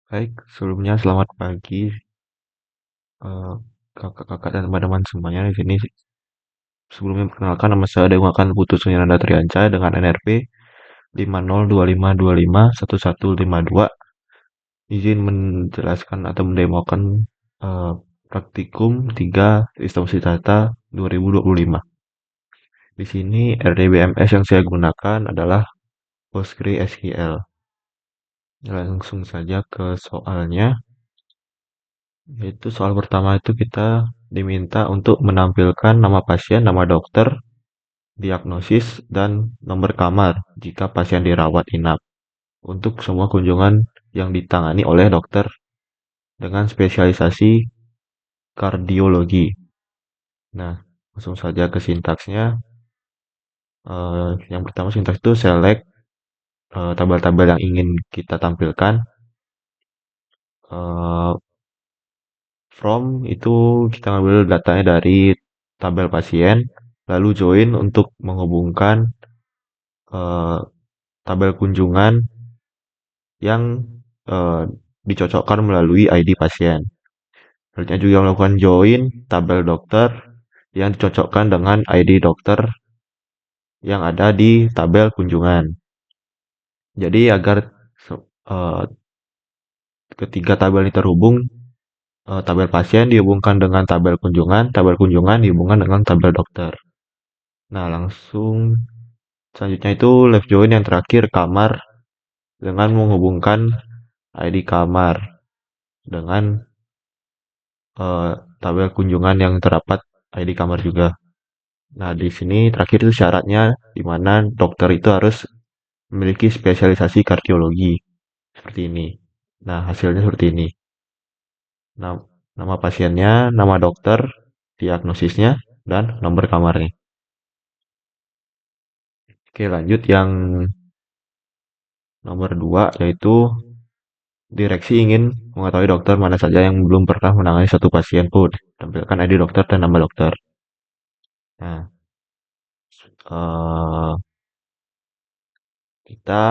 Baik, sebelumnya selamat pagi, eh, kakak-kakak dan teman-teman semuanya di sini. Sebelumnya perkenalkan nama saya Dewa akan Putu Sunyaranda Trianca dengan NRP 5025251152. Izin menjelaskan atau mendemokan eh, praktikum 3 Sistem Data 2025. Di sini RDBMS yang saya gunakan adalah PostgreSQL. Langsung saja ke soalnya. Yaitu soal pertama itu kita diminta untuk menampilkan nama pasien, nama dokter, diagnosis, dan nomor kamar jika pasien dirawat inap untuk semua kunjungan yang ditangani oleh dokter dengan spesialisasi kardiologi. Nah, langsung saja ke sintaksnya. Yang pertama sintaks itu select tabel-tabel yang ingin kita tampilkan. Eh, From itu kita ngambil datanya dari tabel pasien, lalu join untuk menghubungkan eh, tabel kunjungan yang eh, dicocokkan melalui ID pasien. Selanjutnya juga melakukan join tabel dokter yang dicocokkan dengan ID dokter yang ada di tabel kunjungan. Jadi agar eh, ketiga tabel ini terhubung, tabel pasien dihubungkan dengan tabel kunjungan dihubungkan dengan tabel dokter. Nah, langsung selanjutnya itu left join yang terakhir kamar dengan menghubungkan ID kamar dengan eh, tabel kunjungan yang terdapat ID kamar juga. Nah, di sini terakhir itu syaratnya di mana dokter itu harus memiliki spesialisasi kardiologi seperti ini. Nah, hasilnya seperti ini. Nah, nama pasiennya, nama dokter, diagnosisnya, dan nomor kamarnya. Oke, lanjut yang nomor 2 yaitu direksi ingin mengetahui dokter mana saja yang belum pernah menangani satu pasien pun. Tampilkan ID dokter dan nama dokter. Nah, eh, kita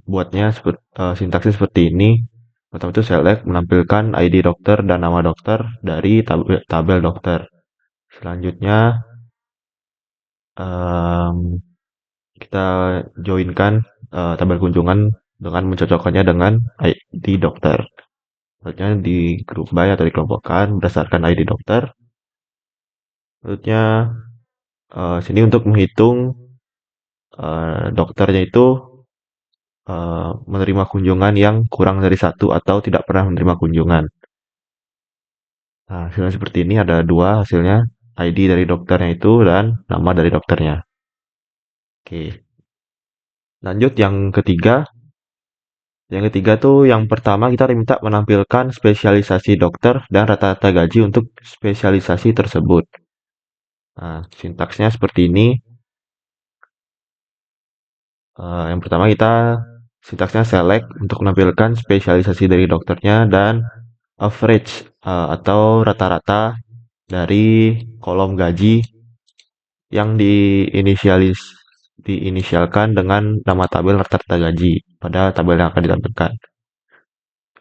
buatnya sintaksnya seperti ini. Pertama itu select menampilkan ID dokter dan nama dokter dari tabel dokter. Selanjutnya em, kita joinkan tabel kunjungan dengan mencocokkannya dengan ID dokter. Selanjutnya di grup by atau dikelompokkan berdasarkan ID dokter. Selanjutnya sini untuk menghitung dokternya itu menerima kunjungan yang kurang dari satu atau tidak pernah menerima kunjungan. Nah, hasilnya seperti ini ada dua hasilnya, ID dari dokternya itu dan nama dari dokternya. Oke, lanjut yang ketiga. Yang ketiga tuh yang pertama kita diminta menampilkan spesialisasi dokter dan rata-rata gaji untuk spesialisasi tersebut. Nah, sintaksnya seperti ini. Yang pertama kita sintaksnya select untuk menampilkan spesialisasi dari dokternya dan average atau rata-rata dari kolom gaji yang diinisialkan dengan nama tabel rata-rata gaji pada tabel yang akan ditampilkan.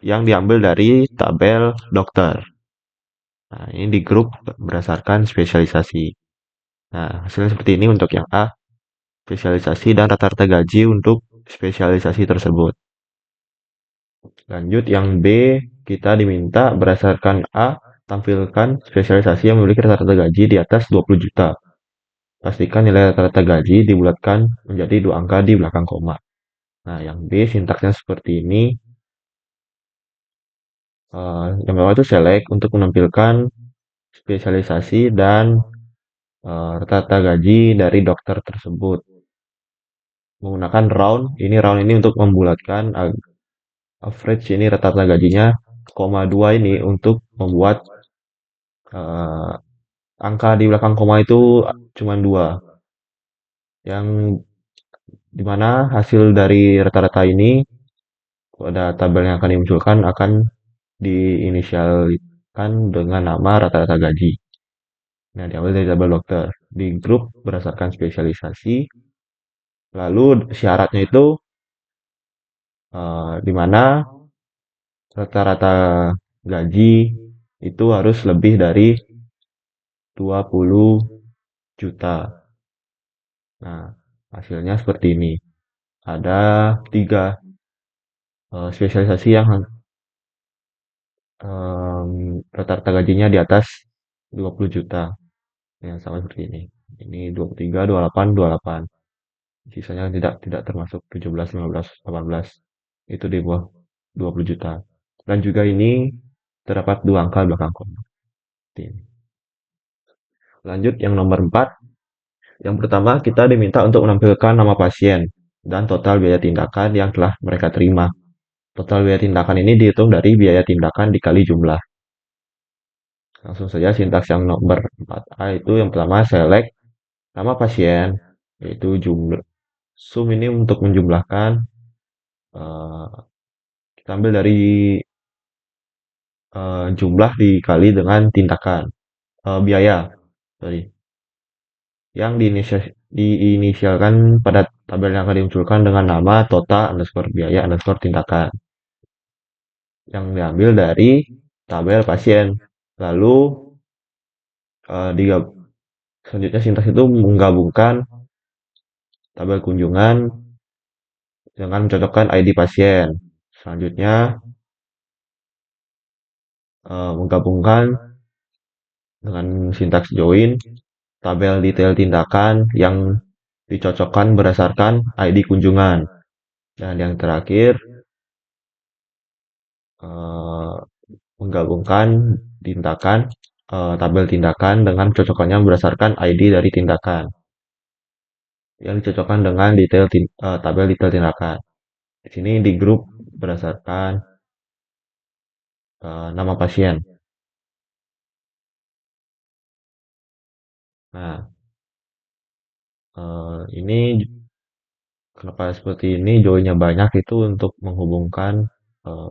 Yang diambil dari tabel dokter. Nah, ini di grup berdasarkan spesialisasi. Nah, hasilnya seperti ini untuk yang A, spesialisasi dan rata-rata gaji untuk spesialisasi tersebut. Lanjut yang B, kita diminta berdasarkan A, tampilkan spesialisasi yang memiliki rata-rata gaji di atas 20 juta. Pastikan nilai rata-rata gaji dibulatkan menjadi dua angka di belakang koma. Nah, yang B sintaksnya seperti ini. Yang pertama itu select untuk menampilkan spesialisasi dan rata-rata gaji dari dokter tersebut. Menggunakan round ini untuk membulatkan average ini rata-rata gajinya, koma 2 ini untuk membuat eh, angka di belakang koma itu cuma 2. Yang dimana hasil dari rata-rata ini pada tabel yang akan dimunculkan akan diinisialkan dengan nama rata-rata gaji. Nah, diambil dari tabel dokter. Di grup berdasarkan spesialisasi. Lalu syaratnya itu di mana rata-rata gaji itu harus lebih dari 20 juta. Nah, hasilnya seperti ini. Ada tiga spesialisasi yang rata-rata gajinya di atas 20 juta. Yang sama seperti ini. Ini 23, 28, 28. Sisanya tidak termasuk 17, 15, 18. Itu di bawah 20 juta. Dan juga ini terdapat dua angka belakang koma. Lanjut yang nomor 4. Yang pertama, kita diminta untuk menampilkan nama pasien dan total biaya tindakan yang telah mereka terima. Total biaya tindakan ini dihitung dari biaya tindakan dikali jumlah. Langsung saja sintaks yang nomor 4A itu yang pertama select nama pasien, yaitu jumlah. Sum ini untuk menjumlahkan, eh, kita ambil dari jumlah dikali dengan tindakan, biaya, sorry, yang diinisialkan pada tabel yang akan dimunculkan dengan nama total underscore biaya underscore tindakan yang diambil dari tabel pasien. Lalu selanjutnya sintaks itu menggabungkan tabel kunjungan dengan mencocokkan ID pasien. Selanjutnya menggabungkan dengan sintaks join tabel detail tindakan yang dicocokkan berdasarkan ID kunjungan. Dan yang terakhir eh, menggabungkan tindakan tabel tindakan dengan cocokannya berdasarkan ID dari tindakan yang dicocokkan dengan tabel detail tindakan. Di sini di grup berdasarkan nama pasien. Nah, ini kenapa seperti ini joinnya banyak itu untuk menghubungkan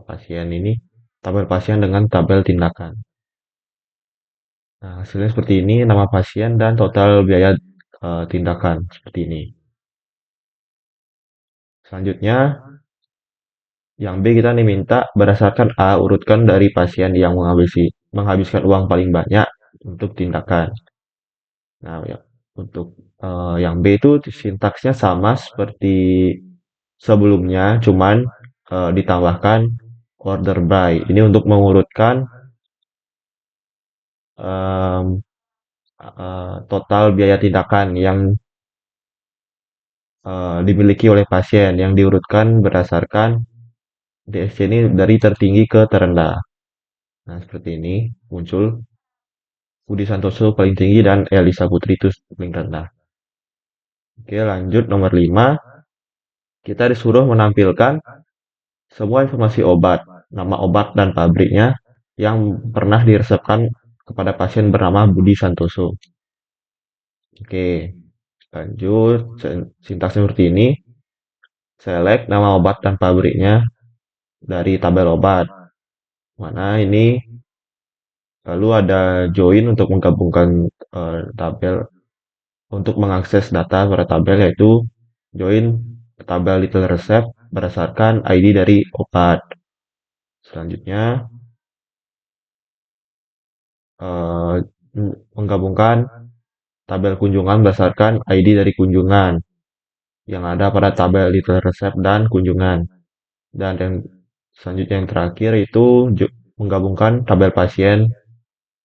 pasien ini tabel pasien dengan tabel tindakan. Nah, hasilnya seperti ini nama pasien dan total biaya tindakan seperti ini. Selanjutnya yang B kita nih minta berdasarkan A urutkan dari pasien yang menghabiskan uang paling banyak untuk tindakan. Nah, ya, untuk yang B itu sintaksnya sama seperti sebelumnya, cuman ditambahkan order by. Ini untuk mengurutkan em, total biaya tindakan yang dimiliki oleh pasien yang diurutkan berdasarkan DSC ini dari tertinggi ke terendah. Nah, seperti ini muncul Budi Santoso paling tinggi dan Elisa Putri itu paling rendah. Oke, lanjut nomor 5. Kita disuruh menampilkan semua informasi obat, nama obat dan pabriknya yang pernah diresepkan kepada pasien bernama Budi Santoso. Oke, lanjut. Sintaksnya seperti ini. Select nama obat dan pabriknya dari tabel obat. Mana ini lalu ada join untuk menggabungkan tabel untuk mengakses data pada tabel yaitu join tabel detail resep berdasarkan ID dari obat. Selanjutnya eh, menggabungkan tabel kunjungan berdasarkan ID dari kunjungan yang ada pada tabel detail resep dan kunjungan. Dan yang selanjutnya yang terakhir itu menggabungkan tabel pasien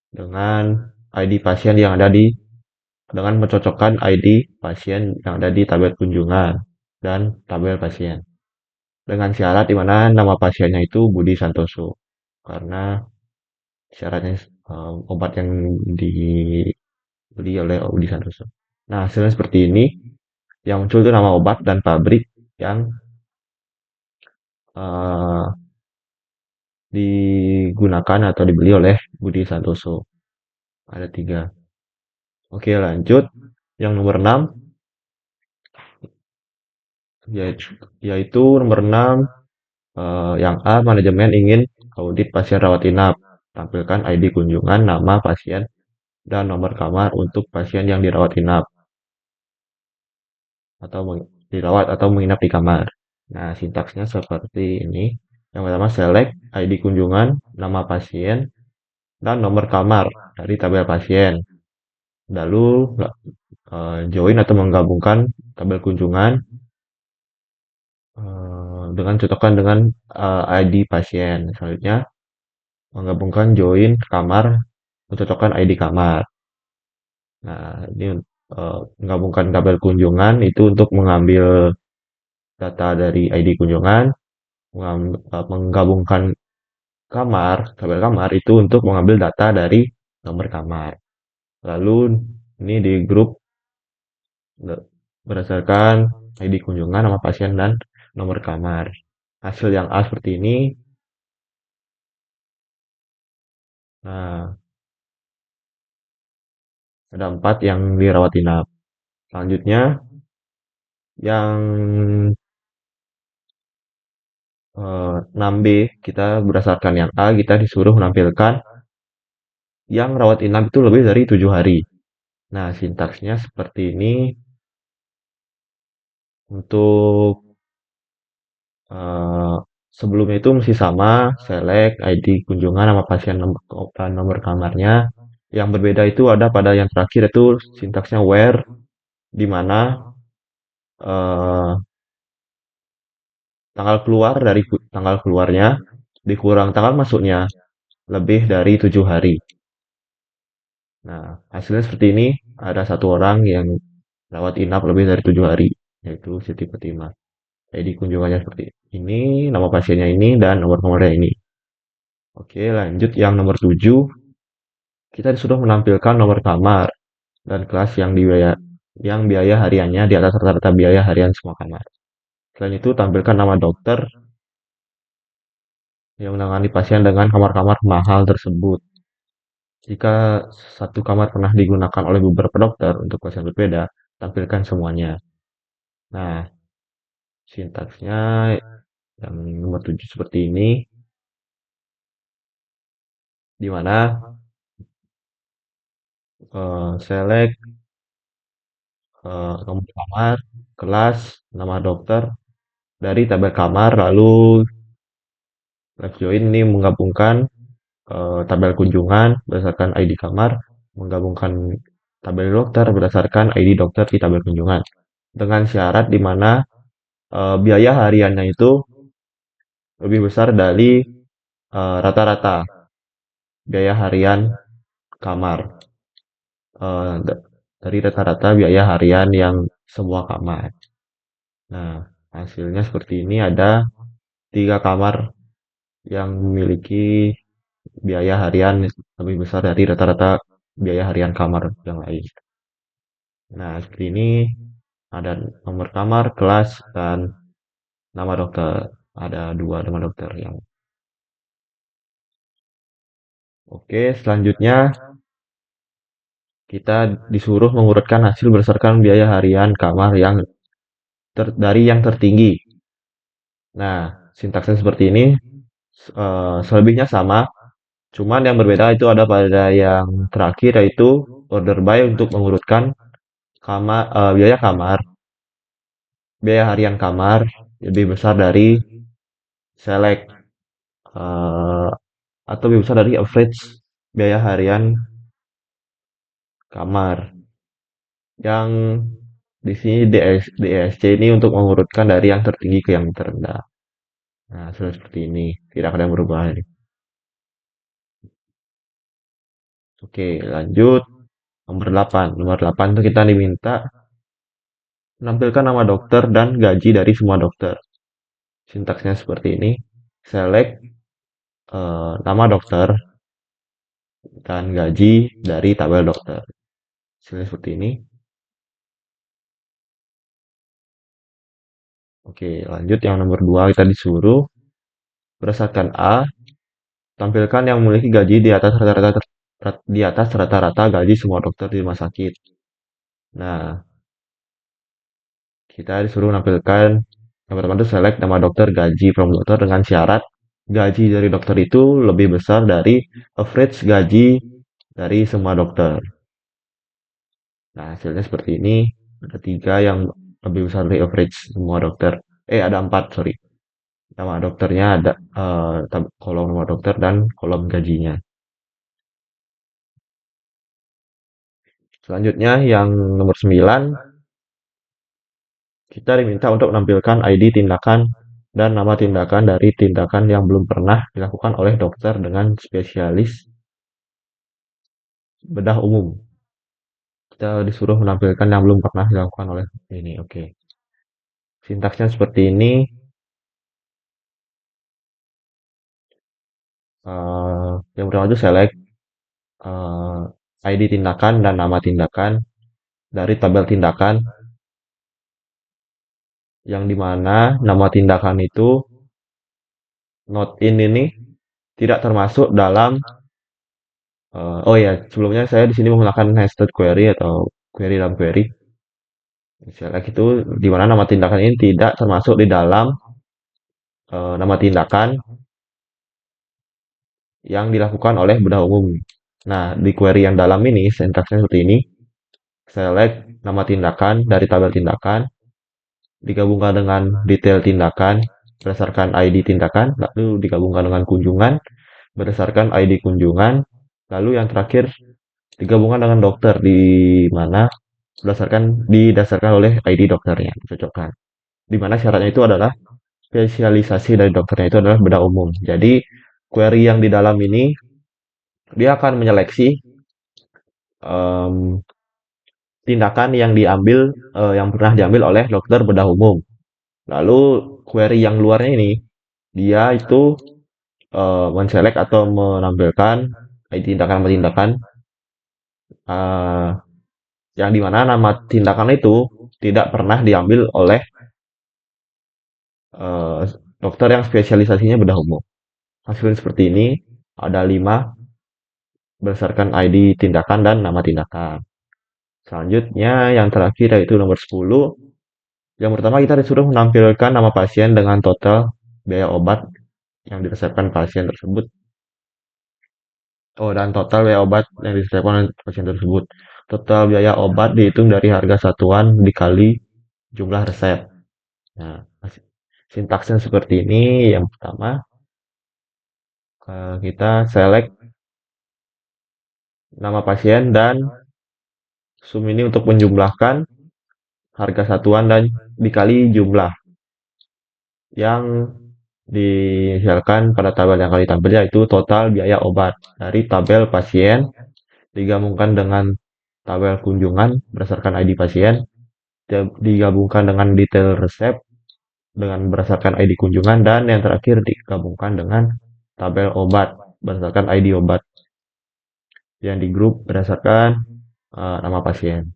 dengan ID pasien yang ada dengan mencocokkan ID pasien yang ada di tabel kunjungan dan tabel pasien. Dengan syarat di mana nama pasiennya itu Budi Santoso. Karena syaratnya obat yang dibeli oleh Budi Santoso. Nah, hasilnya seperti ini. Yang muncul itu nama obat dan pabrik yang uh, digunakan atau dibeli oleh Budi Santoso. Ada 3. Oke, lanjut. Yang nomor 6, yaitu nomor 6, yang A, manajemen ingin audit pasien rawat inap. Tampilkan ID kunjungan, nama pasien, dan nomor kamar untuk pasien yang dirawat inap atau dirawat atau menginap di kamar. Nah, sintaksnya seperti ini. Yang pertama select ID kunjungan, nama pasien, dan nomor kamar dari tabel pasien. Lalu join atau menggabungkan tabel kunjungan dengan cocokkan dengan ID pasien. Selanjutnya menggabungkan join kamar, mencocokkan ID kamar. Nah, ini menggabungkan tabel kunjungan itu untuk mengambil data dari ID kunjungan, menggabungkan tabel kamar itu untuk mengambil data dari nomor kamar. Lalu ini di grup berdasarkan ID kunjungan, nama pasien, dan nomor kamar. Hasil yang A seperti ini. Nah, ada 4 yang dirawat inap. Selanjutnya, yang 6B, kita berdasarkan yang A, kita disuruh menampilkan yang rawat inap itu lebih dari 7 hari. Nah, sintaksnya seperti ini. Untuk eh, sebelumnya itu masih sama, select ID kunjungan nama pasien nomor kamarnya. Yang berbeda itu ada pada yang terakhir itu sintaksnya where, di mana eh, tanggal keluarnya dikurang tanggal masuknya lebih dari 7 hari. Nah, hasilnya seperti ini. Ada satu orang yang rawat inap lebih dari 7 hari, yaitu Siti Fatimah. ID kunjungannya seperti ini, nama pasiennya ini, dan nomor kamarnya ini. Oke, lanjut yang nomor 7. Kita disuruh menampilkan nomor kamar dan kelas yang biaya hariannya di atas rata-rata biaya harian semua kamar. Selain itu, tampilkan nama dokter yang menangani pasien dengan kamar-kamar mahal tersebut. Jika satu kamar pernah digunakan oleh beberapa dokter untuk pasien berbeda, tampilkan semuanya. Nah, sintaksnya yang nomor 7 seperti ini, di mana select nomor kamar, kelas, nama dokter dari tabel kamar, lalu left join ini menggabungkan tabel kunjungan berdasarkan ID kamar, menggabungkan tabel dokter berdasarkan ID dokter di tabel kunjungan. Dengan syarat di mana biaya hariannya itu lebih besar dari rata-rata biaya harian kamar. Dari rata-rata biaya harian yang semua kamar. Nah, hasilnya seperti ini. Ada 3 kamar yang memiliki biaya harian lebih besar dari rata-rata biaya harian kamar yang lain. Nah, seperti ini ada nomor kamar, kelas, dan nama dokter. Ada 2 nama dokter yang. Oke, selanjutnya kita disuruh mengurutkan hasil berdasarkan biaya harian kamar dari yang tertinggi. Nah, sintaksnya seperti ini. Selebihnya sama, cuman yang berbeda itu ada pada yang terakhir, yaitu order by untuk mengurutkan biaya biaya harian kamar lebih besar dari select eh, atau lebih besar dari average biaya harian kamar. Yang di sini DSC ini untuk mengurutkan dari yang tertinggi ke yang terendah. Nah, sudah seperti ini. Tidak ada yang berubah ini. Oke, lanjut. Nomor 8. Nomor 8 itu kita diminta menampilkan nama dokter dan gaji dari semua dokter. Sintaksnya seperti ini. Select nama dokter dan gaji dari tabel dokter. Hasilnya seperti ini. Oke, lanjut yang nomor 2 kita disuruh berdasarkan A, tampilkan yang memiliki gaji di atas rata-rata gaji semua dokter di rumah sakit. Nah, kita disuruh menampilkan yang pertama itu select nama dokter, gaji from dokter dengan syarat gaji dari dokter itu lebih besar dari average gaji dari semua dokter. Nah, hasilnya seperti ini. Ada 3 yang lebih besar dari average semua dokter. Ada 4, sorry. Nama dokternya ada kolom nama dokter dan kolom gajinya. Selanjutnya yang nomor 9, kita diminta untuk menampilkan ID tindakan dan nama tindakan dari tindakan yang belum pernah dilakukan oleh dokter dengan spesialis bedah umum. Kita disuruh menampilkan yang belum pernah dilakukan oleh ini. Oke. Sintaksnya seperti ini. Yang pertama itu select eh, ID tindakan dan nama tindakan dari tabel tindakan yang dimana nama tindakan itu not in ini tidak termasuk dalam oh ya, sebelumnya saya di sini menggunakan nested query atau query dalam query. Select itu di mana nama tindakan ini tidak termasuk di dalam nama tindakan yang dilakukan oleh bedah umum. Nah, di query yang dalam ini sintaksnya seperti ini. Select nama tindakan dari tabel tindakan digabungkan dengan detail tindakan berdasarkan ID tindakan, lalu digabungkan dengan kunjungan berdasarkan ID kunjungan, lalu yang terakhir digabungkan dengan dokter di mana didasarkan oleh ID dokternya, dicocokkan. Di mana syaratnya itu adalah spesialisasi dari dokternya itu adalah bedah umum. Jadi query yang di dalam ini dia akan menyeleksi em, tindakan yang yang pernah diambil oleh dokter bedah umum. Lalu query yang luarnya ini dia itu menselect atau menampilkan tindakan-tindakan eh, yang dimana nama tindakan itu tidak pernah diambil oleh eh, dokter yang spesialisasinya bedah umum. Hasilnya seperti ini, ada 5 berdasarkan ID tindakan dan nama tindakan. Selanjutnya yang terakhir yaitu nomor 10. Yang pertama kita disuruh menampilkan nama pasien dengan total biaya obat yang diresepkan pasien tersebut. Oh, dan total biaya obat yang diresepkan oleh pasien tersebut. Total biaya obat dihitung dari harga satuan dikali jumlah resep. Nah, sintaksnya seperti ini. Yang pertama, kita select nama pasien dan sum ini untuk menjumlahkan harga satuan dan dikali jumlah yang dihasilkan pada tabel yang akan ditampil, yaitu total biaya obat dari tabel pasien digabungkan dengan tabel kunjungan berdasarkan ID pasien, digabungkan dengan detail resep dengan berdasarkan ID kunjungan, dan yang terakhir digabungkan dengan tabel obat berdasarkan ID obat yang di grup berdasarkan nama pasien.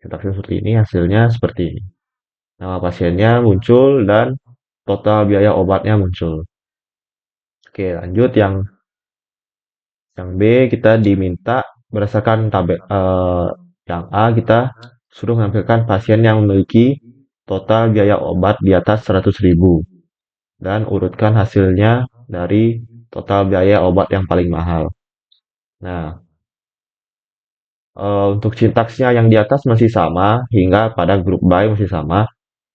Sintaksnya seperti ini, hasilnya seperti ini. Nama pasiennya muncul dan total biaya obatnya muncul. Oke, lanjut yang B, kita diminta berdasarkan tabel yang A, kita suruh menampilkan pasien yang memiliki total biaya obat di atas 100.000 dan urutkan hasilnya dari total biaya obat yang paling mahal. Nah, untuk sintaksnya yang di atas masih sama hingga pada grup by masih sama,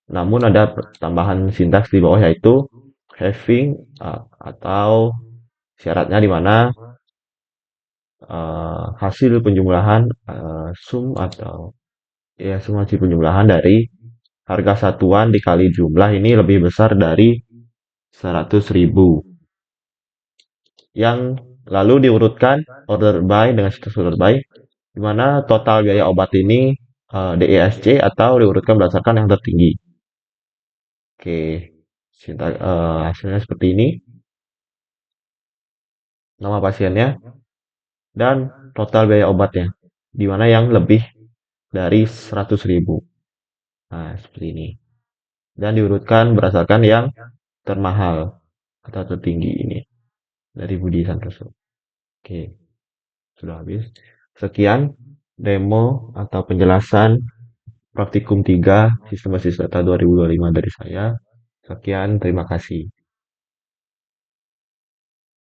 namun ada tambahan sintaks di bawah yaitu having atau syaratnya di mana hasil penjumlahan sum atau ya sum hasil penjumlahan dari harga satuan dikali jumlah ini lebih besar dari 100.000 yang lalu diurutkan order by dengan situs order by di mana total biaya obat ini DESC atau diurutkan berdasarkan yang tertinggi. Oke, hasilnya seperti ini. Nama pasiennya dan total biaya obatnya, di mana yang lebih dari 100.000. Nah, seperti ini. Dan diurutkan berdasarkan yang termahal atau tertinggi ini dari Budi Santoso. Oke, sudah habis. Sekian demo atau penjelasan praktikum 3 Sistem Basis Data 2025 dari saya. Sekian, terima kasih.